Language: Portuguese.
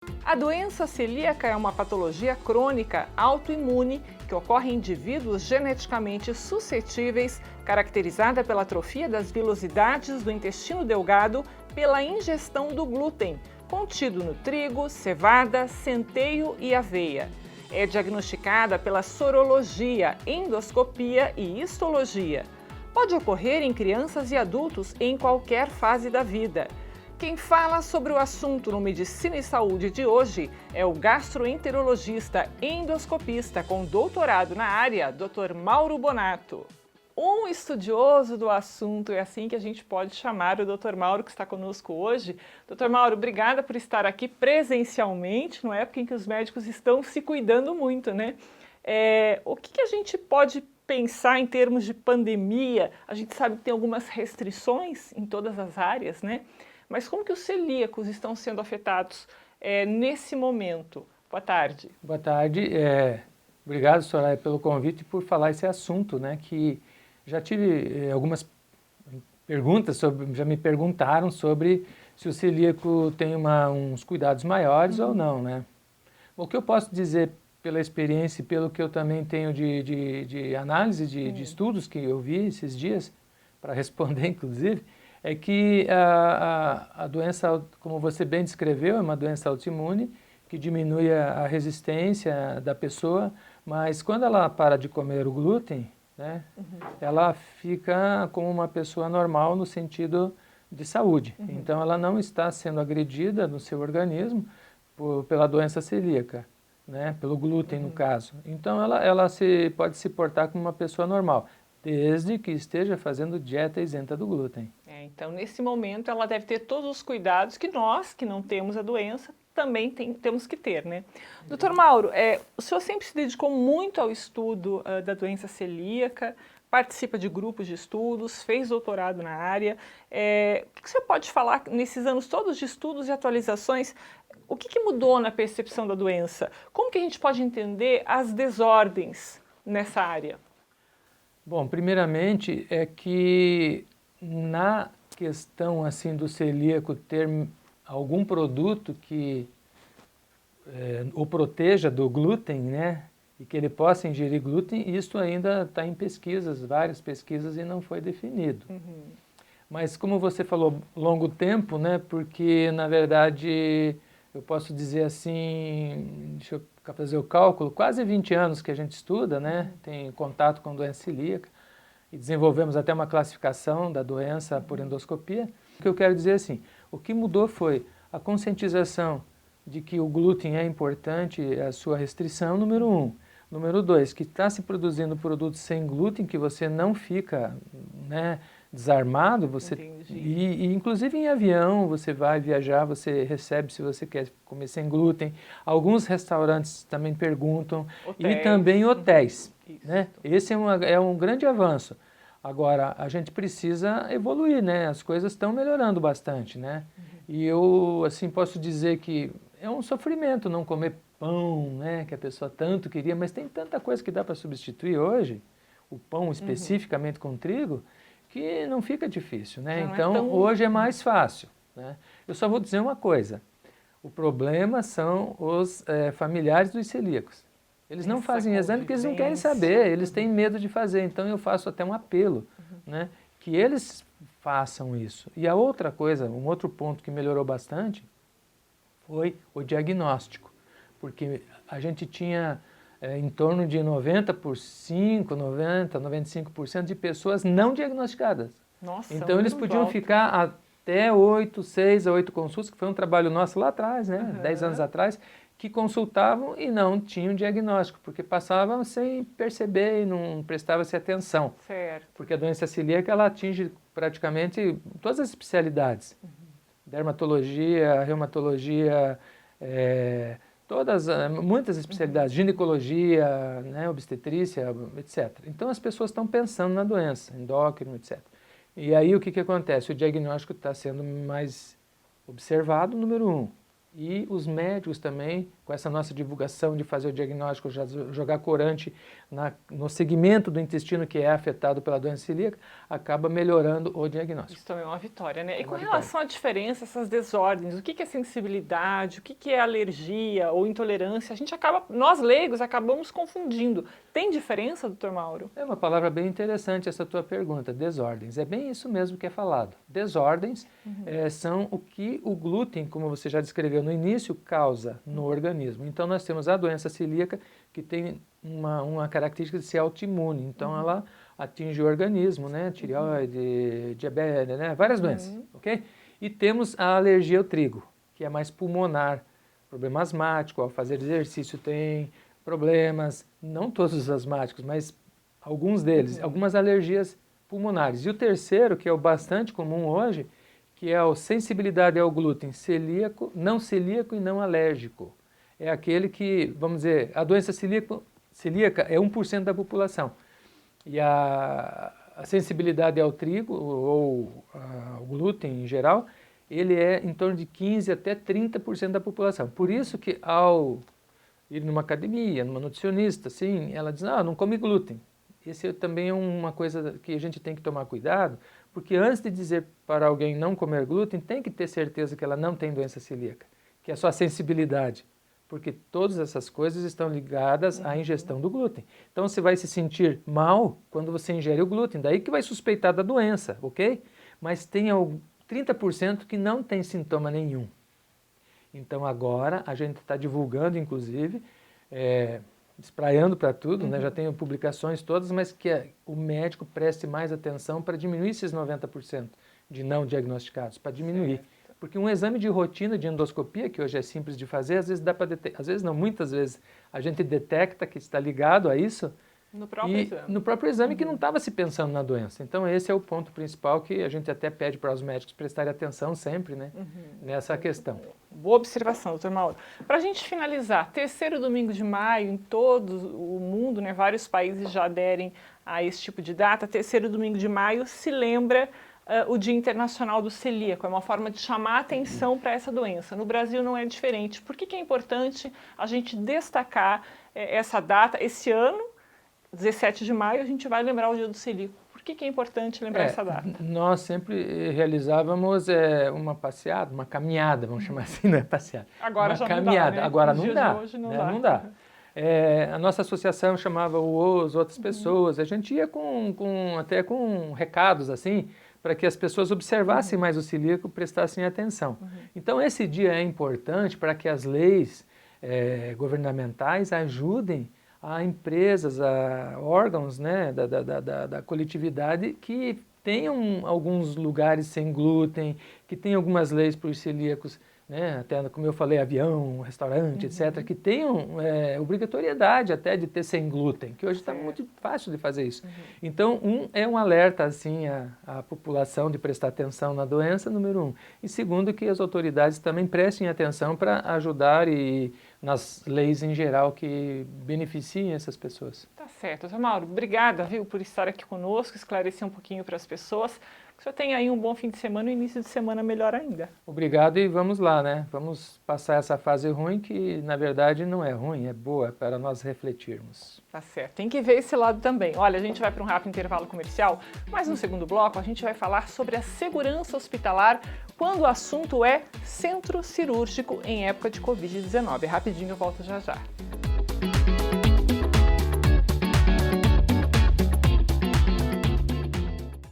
A doença celíaca é uma patologia crônica autoimune que ocorre em indivíduos geneticamente suscetíveis, caracterizada pela atrofia das vilosidades do intestino delgado pela ingestão do glúten, contido no trigo, cevada, centeio e aveia. É diagnosticada pela sorologia, endoscopia e histologia. Pode ocorrer em crianças e adultos em qualquer fase da vida. Quem fala sobre o assunto no Medicina e Saúde de hoje é o gastroenterologista endoscopista com doutorado na área, Dr. Mauro Bonato. Um estudioso do assunto, é assim que a gente pode chamar o Dr. Mauro, que está conosco hoje. Dr. Mauro, obrigada por estar aqui presencialmente, numa época em que os médicos estão se cuidando muito, né? O que a gente pode pensar em termos de pandemia? A gente sabe que tem algumas restrições em todas as áreas, né? Mas como que os celíacos estão sendo afetados nesse momento? Boa tarde. Boa tarde. Obrigado, Soraya, pelo convite e por falar esse assunto, né? Que já tive algumas perguntas, já me perguntaram sobre se o celíaco tem uns cuidados maiores ou não, né? O que eu posso dizer pela experiência e pelo que eu também tenho de análise, de estudos que eu vi esses dias, para responder inclusive, é que a doença, como você bem descreveu, é uma doença autoimune que diminui a resistência da pessoa, mas quando ela para de comer o glúten, né, ela fica como uma pessoa normal no sentido de saúde. Então ela não está sendo agredida no seu organismo pela doença celíaca, né, pelo glúten no caso. Então ela pode se portar como uma pessoa normal, desde que esteja fazendo dieta isenta do glúten. Então, nesse momento, ela deve ter todos os cuidados que nós, que não temos a doença, também temos que ter, né? Doutor Mauro, o senhor sempre se dedicou muito ao estudo da doença celíaca, participa de grupos de estudos, fez doutorado na área. O que o senhor pode falar nesses anos todos de estudos e atualizações? O que mudou na percepção da doença? Como que a gente pode entender as desordens nessa área? Bom, primeiramente é que na questão assim do celíaco ter algum produto que o proteja do glúten, né, e que ele possa ingerir glúten, isso ainda está em pesquisas, várias pesquisas, e não foi definido. Mas como você falou, longo tempo, né, porque na verdade eu posso dizer assim, deixa eu fazer o cálculo, quase 20 anos que a gente estuda, né, tem contato com doença celíaca, e desenvolvemos até uma classificação da doença por endoscopia. O que eu quero dizer assim, o que mudou foi a conscientização de que o glúten é importante, a sua restrição, número 1. Número 2, que está se produzindo produtos sem glúten, que você não fica, né, desarmado, e inclusive em avião, você vai viajar, você recebe se você quer comer sem glúten. Alguns restaurantes também perguntam, e também hotéis. Né? Esse é um grande avanço. Agora, a gente precisa evoluir, né? As coisas estão melhorando bastante, né? E eu, assim, posso dizer que é um sofrimento não comer pão, né? Que a pessoa tanto queria, mas tem tanta coisa que dá para substituir hoje, o pão especificamente com trigo, que não fica difícil, né? Então, hoje é mais fácil, né? Eu só vou dizer uma coisa, o problema são os familiares dos celíacos. Eles não fazem exame porque eles não querem saber, eles têm medo de fazer. Então eu faço até um apelo, né, que eles façam isso. E a outra coisa, um outro ponto que melhorou bastante foi o diagnóstico. Porque a gente tinha em torno de 95% de pessoas não diagnosticadas. Nossa, então eles podiam ficar até 6 a 8 consultas, que foi um trabalho nosso lá atrás, né, 10 anos atrás, que consultavam e não tinham diagnóstico, porque passavam sem perceber e não prestava-se atenção. Certo. Porque a doença celíaca ela atinge praticamente todas as especialidades. Dermatologia, reumatologia, muitas especialidades, ginecologia, né, obstetrícia, etc. Então as pessoas estão pensando na doença, endócrino, etc. E aí o que acontece? O diagnóstico está sendo mais observado, número 1. E os médicos também, com essa nossa divulgação de fazer o diagnóstico, jogar corante no segmento do intestino que é afetado pela doença celíaca, acaba melhorando o diagnóstico. Isso também é uma vitória, né? É E com uma relação à diferença, essas desordens, o que é sensibilidade, o que é alergia ou intolerância, nós leigos acabamos confundindo. Tem diferença, doutor Mauro? É uma palavra bem interessante essa tua pergunta, desordens. É bem isso mesmo que é falado. Desordens são o que o glúten, como você já descreveu no início, causa no organismo. Então nós temos a doença celíaca que tem uma característica de ser autoimune. Então ela atinge o organismo, né? Tireoide, diabetes, né? Várias doenças, ok? E temos a alergia ao trigo, que é mais pulmonar, problema asmático, ao fazer exercício tem problemas, não todos os asmáticos, mas alguns deles, algumas alergias pulmonares. E o terceiro, que é o bastante comum hoje, que é a sensibilidade ao glúten celíaco e não alérgico. É aquele que, vamos dizer, a doença celíaca é 1% da população. E a sensibilidade ao trigo ou ao glúten em geral, ele é em torno de 15 até 30% da população. Por isso que ao ir numa academia, numa nutricionista, assim, ela diz, não come glúten. Esse também é uma coisa que a gente tem que tomar cuidado, porque antes de dizer para alguém não comer glúten, tem que ter certeza que ela não tem doença celíaca, que é só sensibilidade, porque todas essas coisas estão ligadas à ingestão do glúten. Então você vai se sentir mal quando você ingere o glúten, daí que vai suspeitar da doença, ok? Mas tem 30% que não tem sintoma nenhum. Então agora a gente está divulgando, inclusive, espraiando para tudo, né? Já tenho publicações todas, mas que o médico preste mais atenção para diminuir esses 90% de não diagnosticados, para diminuir. Certo. Porque um exame de rotina de endoscopia, que hoje é simples de fazer, às vezes dá para detectar, às vezes não, muitas vezes a gente detecta que está ligado a isso no próprio exame que não estava se pensando na doença. Então esse é o ponto principal que a gente até pede para os médicos prestarem atenção sempre, né, nessa questão. Boa observação, doutor Mauro. Para a gente finalizar, terceiro domingo de maio, em todo o mundo, né, vários países já aderem a esse tipo de data, terceiro domingo de maio se lembra o Dia Internacional do Celíaco, é uma forma de chamar a atenção para essa doença. No Brasil não é diferente. Por que é importante a gente destacar essa data? Esse ano, 17 de maio, a gente vai lembrar o Dia do Celíaco. Por que é importante lembrar essa data? Nós sempre realizávamos uma passeada, uma caminhada, vamos chamar assim, não é passeada. Agora uma já caminhada. Não dá, né? Agora não dá, hoje não dá. A nossa associação chamava outras pessoas, a gente ia até com recados assim, para que as pessoas observassem mais o celíaco, prestassem atenção. Então esse dia é importante para que as leis governamentais ajudem a empresas, a órgãos, né, da coletividade que tenham alguns lugares sem glúten, que tenham algumas leis para os celíacos, né, até como eu falei, avião, restaurante, etc., que tenham obrigatoriedade até de ter sem glúten, que hoje está muito fácil de fazer isso. Então, é um alerta assim à população de prestar atenção na doença, número 1. E segundo, que as autoridades também prestem atenção para ajudar nas leis em geral que beneficiem essas pessoas. Tá certo. Doutor Mauro, obrigada, viu, por estar aqui conosco, esclarecer um pouquinho para as pessoas. Que o senhor tenha aí um bom fim de semana e início de semana melhor ainda. Obrigado e vamos lá, né? Vamos passar essa fase ruim que, na verdade, não é ruim, é boa para nós refletirmos. Tá certo. Tem que ver esse lado também. Olha, a gente vai para um rápido intervalo comercial, mas no segundo bloco a gente vai falar sobre a segurança hospitalar quando o assunto é centro cirúrgico em época de Covid-19. Rapidinho, eu volto já já.